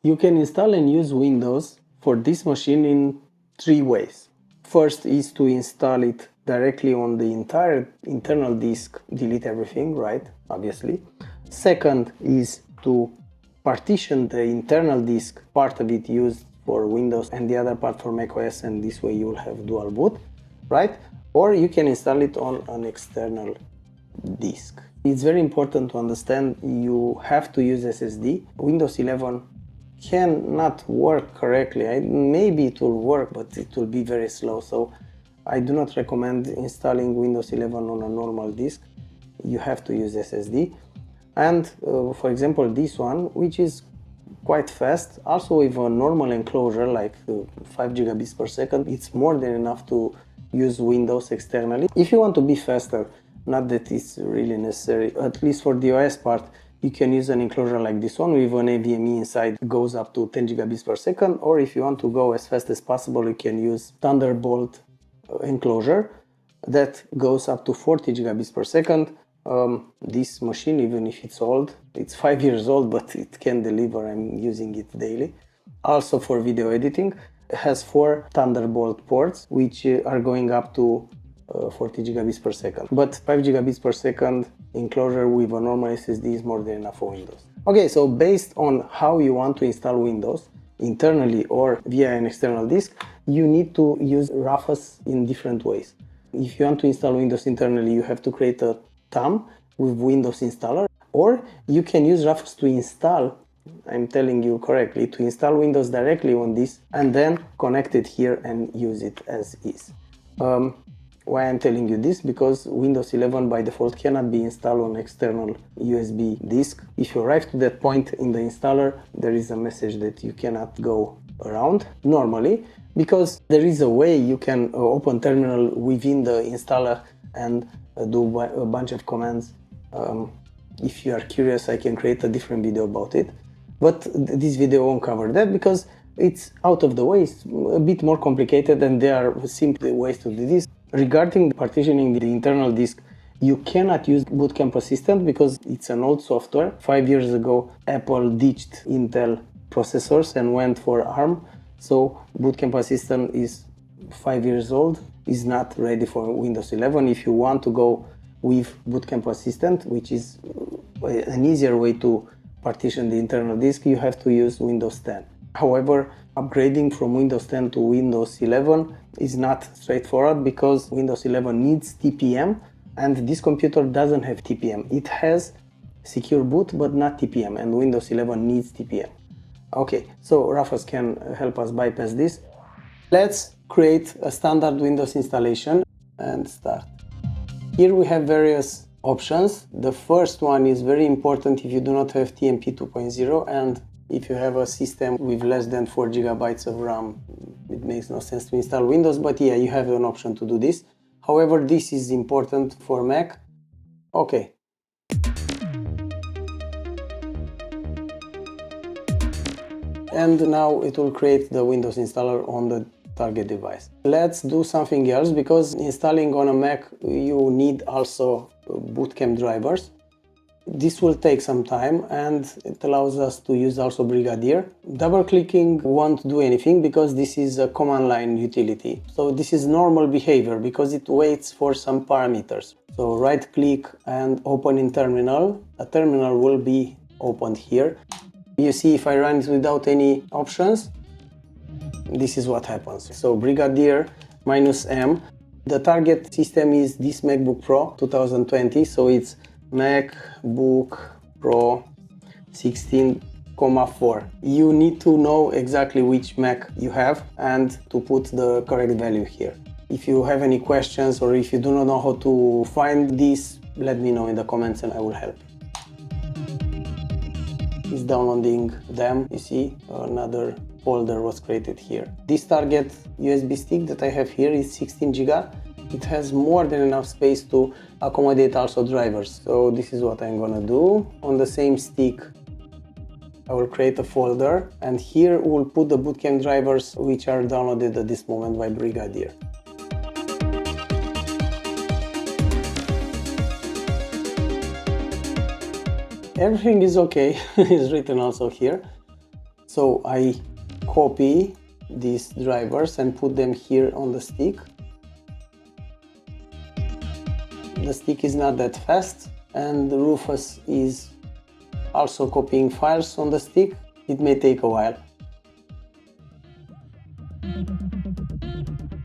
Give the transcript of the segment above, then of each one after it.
You can install and use Windows for this machine in three ways. First is to install it directly on the entire internal disk, delete everything, right? Obviously. Second is to partition the internal disk, part of it used for Windows and the other part for macOS, and this way you will have dual boot, right? Or you can install it on an external disk. It's very important to understand you have to use SSD. Windows 11 cannot work correctly. Maybe it will work, but it will be very slow. So I do not recommend installing Windows 11 on a normal disk. You have to use SSD. And for example, this one, which is quite fast, also with a normal enclosure like 5 gigabits per second, it's more than enough to use Windows externally. If you want to be faster, not that it's really necessary, at least for the OS part, you can use an enclosure like this one with an NVMe inside, goes up to 10 gigabits per second, or if you want to go as fast as possible, you can use Thunderbolt enclosure that goes up to 40 gigabits per second. This machine, even if it's old, it's 5 years old, but it can deliver. I'm using it daily. Also for video editing, it has 4 Thunderbolt ports, which are going up to 40 gigabits per second. But 5 gigabits per second enclosure with a normal SSD is more than enough for Windows. Okay, so based on how you want to install Windows, internally or via an external disk, you need to use Rufus in different ways. If you want to install Windows internally, you have to create a thumb with Windows installer, or you can use Rufus to install, I'm telling you correctly, to install Windows directly on this and then connect it here and use it as is. Why I'm telling you this? Because Windows 11 by default cannot be installed on external USB disk. If you arrive to that point in the installer, there is a message that you cannot go around normally, because there is a way you can open terminal within the installer and do a bunch of commands. If you are curious, I can create a different video about it, but this video won't cover that because it's out of the way. It's a bit more complicated and there are simple ways to do this. Regarding partitioning the internal disk, you cannot use Bootcamp Assistant because it's an old software. 5 years ago, Apple ditched Intel processors and went for ARM. So Bootcamp Assistant is 5 years old, is not ready for Windows 11. If you want to go with Bootcamp Assistant, which is an easier way to partition the internal disk, you have to use Windows 10. However, upgrading from Windows 10 to Windows 11 is not straightforward because Windows 11 needs TPM and this computer doesn't have TPM. It has secure boot but not TPM, and Windows 11 needs TPM. Okay, so Rufus can help us bypass this. Let's create a standard Windows installation and start. Here we have various options. The first one is very important if you do not have TMP 2.0 and if you have a system with less than 4 gigabytes of RAM. It makes no sense to install Windows, but yeah, you have an option to do this. However, this is important for Mac. Okay. And now it will create the Windows installer on the target device. Let's do something else, because installing on a Mac you need also Bootcamp drivers. This will take some time and it allows us to use also Brigadier. Double clicking won't do anything because this is a command line utility. So this is normal behavior because it waits for some parameters. So right click and open in terminal. A terminal will be opened here. You see, if I run it without any options, this is what happens. So Brigadier -M. The target system is this MacBook Pro 2020, so it's MacBook Pro 16,4. You need to know exactly which Mac you have and to put the correct value here. If you have any questions or if you do not know how to find this, let me know in the comments and I will help. It's downloading them. You see, another folder was created here. This target USB stick that I have here is 16 GB. It has more than enough space to accommodate also drivers. So this is what I'm gonna do. On the same stick, I will create a folder and here we'll put the Bootcamp drivers which are downloaded at this moment by Brigadier. Everything is okay, it's written also here. So I copy these drivers and put them here on the stick. The stick is not that fast, and the Rufus is also copying files on the stick. It may take a while.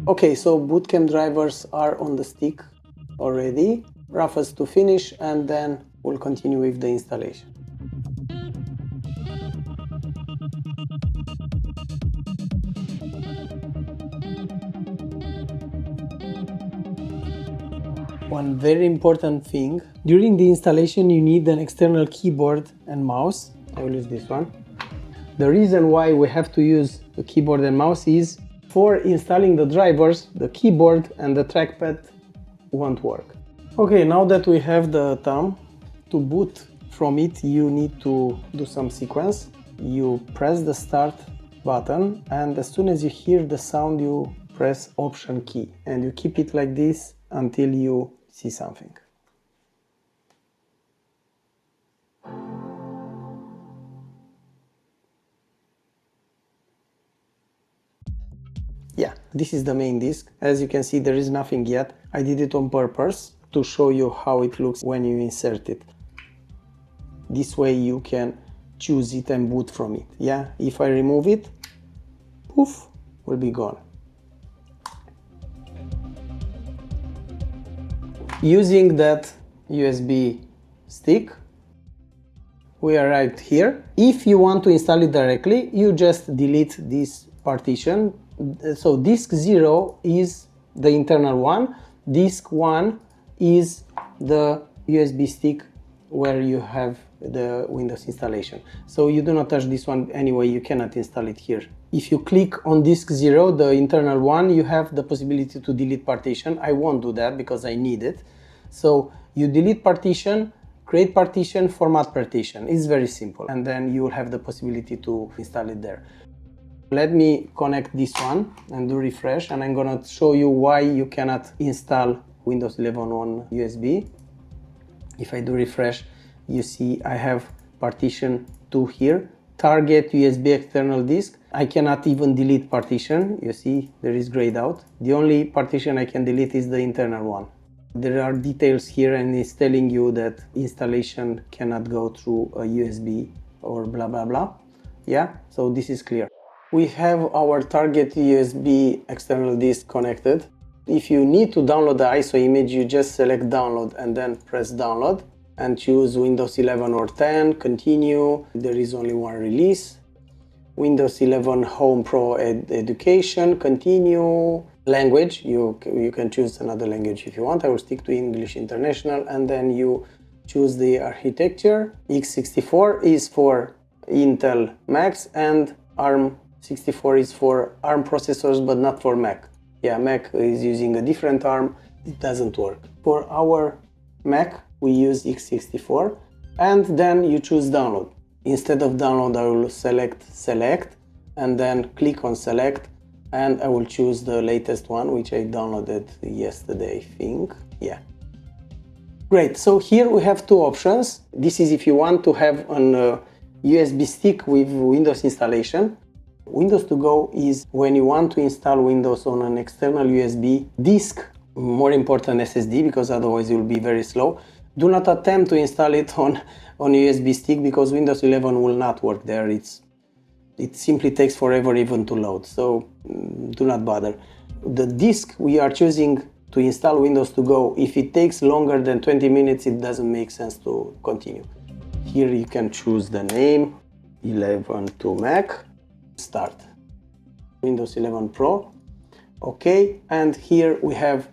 Okay, so Bootcamp drivers are on the stick already. Rufus to finish, and then we'll continue with the installation. One very important thing, during the installation you need an external keyboard and mouse. I will use this one. The reason why we have to use the keyboard and mouse is for installing the drivers, the keyboard and the trackpad won't work. Okay, now that we have the thumb, to boot from it you need to do some sequence. You press the start button, and as soon as you hear the sound you press Option key, and you keep it like this until you see something. Yeah, this is the main disk. As you can see, there is nothing yet. I did it on purpose to show you how it looks when you insert it. This way you can choose it and boot from it. Yeah, if I remove it, poof, will be gone. Using that USB stick, we are right here. If you want to install it directly, you just delete this partition. So disk 0 is the internal one, disk 1 is the USB stick where you have the Windows installation. So you do not touch this one anyway, you cannot install it here. If you click on disk 0, the internal one, you have the possibility to delete partition. I won't do that because I need it. So you delete partition, create partition, format partition. It's very simple, and then you will have the possibility to install it there. Let me connect this one and do refresh, and I'm gonna show you why you cannot install Windows 11 on USB. If I do refresh, you see I have partition 2 here, target USB external disk. I cannot even delete partition. You see there is grayed out. The only partition I can delete is the internal one. There are details here, and it's telling you that installation cannot go through a USB or blah blah blah. Yeah, so this is clear. We have our target USB external disk connected. If you need to download the ISO image, you just select download and then press download and choose Windows 11 or 10, continue. There is only one release. Windows 11 Home Pro Education, continue. Language, you can choose another language if you want. I will stick to English International, and then you choose the architecture. x64 is for Intel Macs, and ARM64 is for ARM processors, but not for Mac. Yeah, Mac is using a different ARM, it doesn't work. For our Mac, we use x64, and then you choose download. Instead of download, I will select, and then click on select, and I will choose the latest one, which I downloaded yesterday, I think. Yeah. Great, so here we have two options. This is if you want to have an USB stick with Windows installation. Windows To Go is when you want to install Windows on an external USB disk, more important SSD, because otherwise it will be very slow. Do not attempt to install it on USB stick, because Windows 11 will not work there. It simply takes forever even to load, so do not bother. The disk we are choosing to install Windows To Go, if it takes longer than 20 minutes, it doesn't make sense to continue. Here you can choose the name, 11 to Mac, start. Windows 11 Pro, okay, and here we have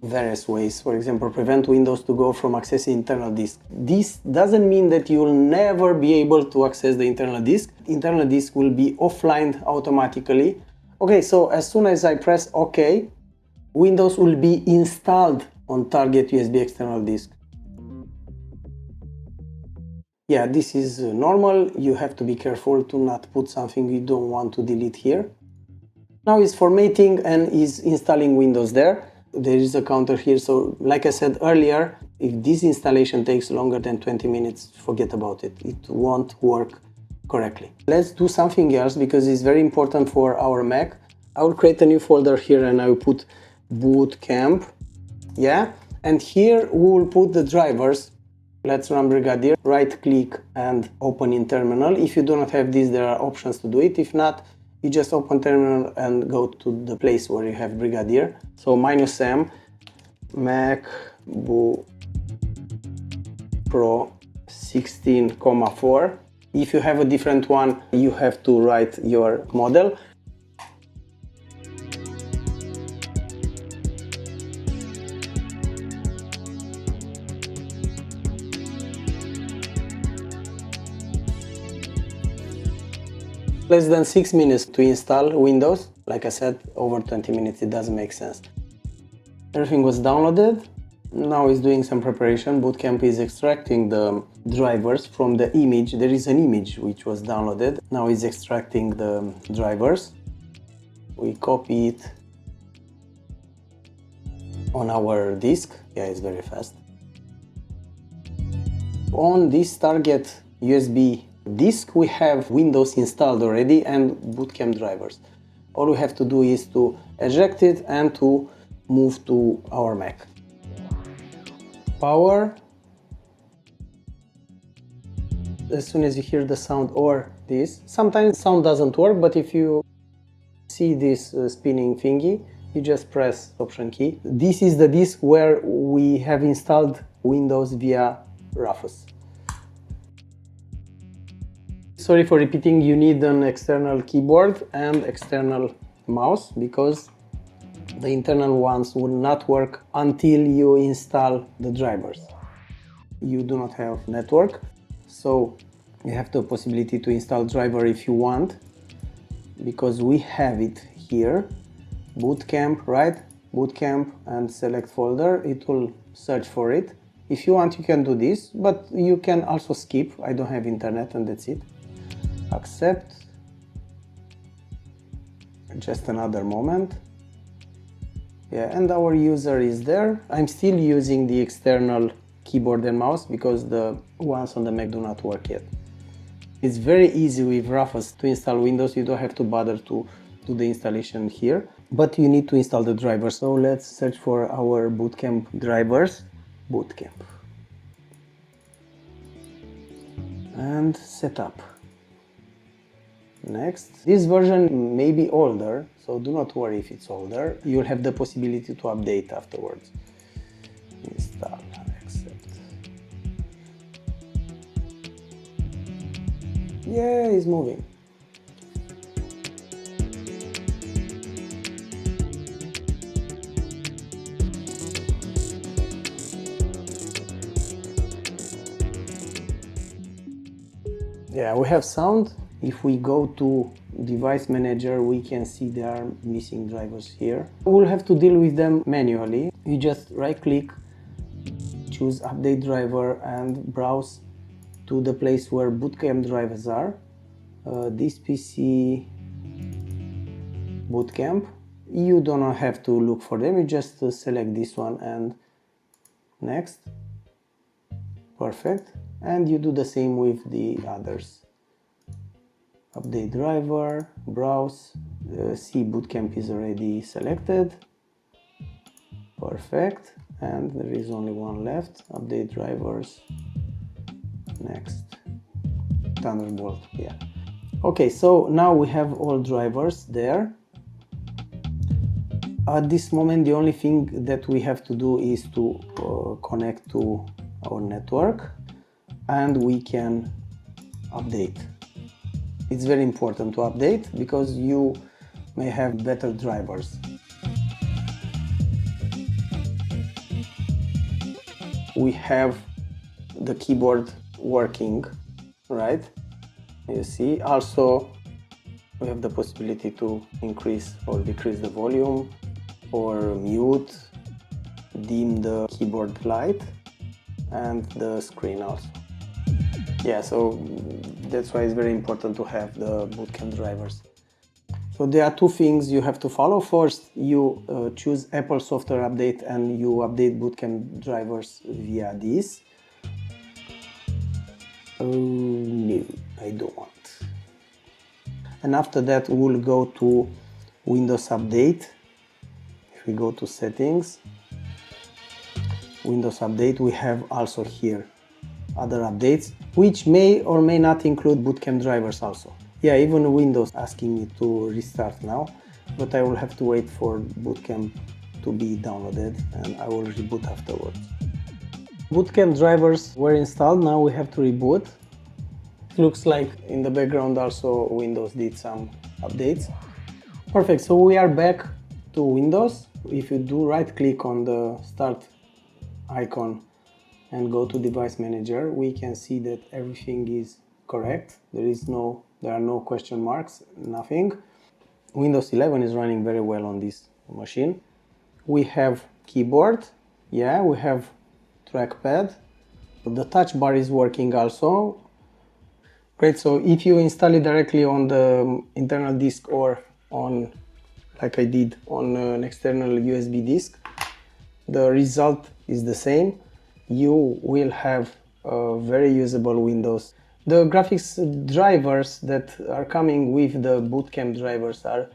various ways. For example, prevent Windows To Go from accessing internal disk. This doesn't mean that you'll never be able to access the internal disk. Internal disk will be offline automatically. Okay, so as soon as I press OK, Windows will be installed on target USB external disk. Yeah, this is normal. You have to be careful to not put something you don't want to delete here. Now it's formatting and is installing Windows there. There is a counter here, so like I said earlier, if this installation takes longer than 20 minutes, forget about it. It won't work correctly. Let's do something else because it's very important for our Mac. I will create a new folder here and I will put Bootcamp, yeah, and here we will put the drivers. Let's run Brigadier, right click and open in terminal. If you do not have this, there are options to do it. If not, you just open terminal and go to the place where you have Brigadier. So -M, MacBook Pro 16,4. If you have a different one, you have to write your model. Less than 6 minutes to install Windows. Like I said, over 20 minutes, it doesn't make sense. Everything was downloaded. Now it's doing some preparation. Bootcamp is extracting the drivers from the image. There is an image which was downloaded. Now it's extracting the drivers. We copy it on our disk. Yeah, it's very fast. On this target USB disk, we have Windows installed already and Bootcamp drivers. All we have to do is to eject it and to move to our Mac. Power. As soon as you hear the sound or this, sometimes sound doesn't work, but if you see this spinning thingy, you just press Option key. This is the disk where we have installed Windows via Rufus. Sorry for repeating, you need an external keyboard and external mouse because the internal ones will not work until you install the drivers. You do not have network, so you have the possibility to install driver if you want, because we have it here. Bootcamp, right? Bootcamp, and select folder. It will search for it. If you want, you can do this, but you can also skip. I don't have internet and that's it. Accept. Just another moment. Yeah, and our user is there. I'm still using the external keyboard and mouse because the ones on the Mac do not work yet. It's very easy with Rufus to install Windows. You don't have to bother to do the installation here, but you need to install the driver. So let's search for our Bootcamp drivers. Bootcamp. And setup. Next. This version may be older, so do not worry if it's older. You'll have the possibility to update afterwards. Install, accept. Yeah, it's moving. Yeah, we have sound. If we go to Device Manager, we can see there are missing drivers here. We'll have to deal with them manually. You just right-click, choose Update Driver, and browse to the place where Bootcamp drivers are. This PC Bootcamp. You don't have to look for them. You just select this one and next. Perfect. And you do the same with the others. Update driver, browse, see Bootcamp is already selected. Perfect. And there is only one left. Update drivers. Next. Thunderbolt, yeah. Okay, so now we have all drivers there. At this moment, the only thing that we have to do is to connect to our network and we can update. It's very important to update because you may have better drivers. We have the keyboard working, right? You see, also we have the possibility to increase or decrease the volume or mute, dim the keyboard light and the screen also. Yeah, so that's why it's very important to have the Bootcamp drivers. So there are two things you have to follow. First, you choose Apple Software Update and you update Bootcamp drivers via this. Oh no, I don't want. and after that we'll go to Windows Update. If we go to Settings, Windows Update, we have also here other updates, which may or may not include Bootcamp drivers also. Yeah, even Windows asking me to restart now, but I will have to wait for Bootcamp to be downloaded and I will reboot afterwards. Bootcamp drivers were installed, now we have to reboot. It looks like in the background also Windows did some updates. Perfect, so we are back to Windows. If you do right click on the start icon and go to Device Manager, we can see that everything is correct. There are no question marks, nothing. Windows 11 is running very well on this machine. We have keyboard, yeah, we have trackpad. The touch bar is working also. Great, so if you install it directly on the internal disk or on, like I did, on an external USB disk, the result is the same. You will have a very usable Windows. The graphics drivers that are coming with the Bootcamp drivers are,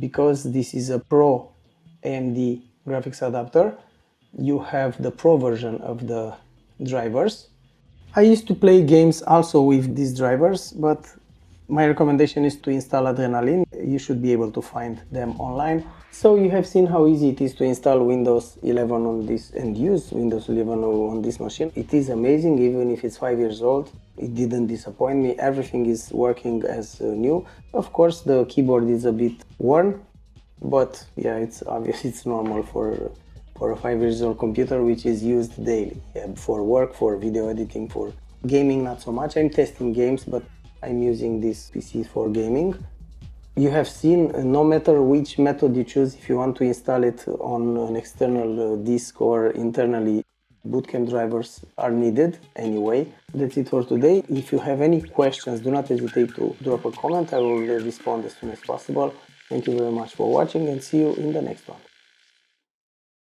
because this is a Pro AMD graphics adapter, you have the Pro version of the drivers. I used to play games also with these drivers, but my recommendation is to install Adrenaline. You should be able to find them online. So you have seen how easy it is to install Windows 11 on this and use Windows 11 on this machine. It is amazing, even if it's 5 years old. It didn't disappoint me. Everything is working as new. Of course, the keyboard is a bit worn, but yeah, it's obvious, it's normal for a 5 years old computer, which is used daily, for work, for video editing, for gaming not so much. I'm testing games, but I'm using this PC for gaming. You have seen, no matter which method you choose, if you want to install it on an external disk or internally, Bootcamp drivers are needed anyway. That's it for today. If you have any questions, do not hesitate to drop a comment. I will respond as soon as possible. Thank you very much for watching and see you in the next one.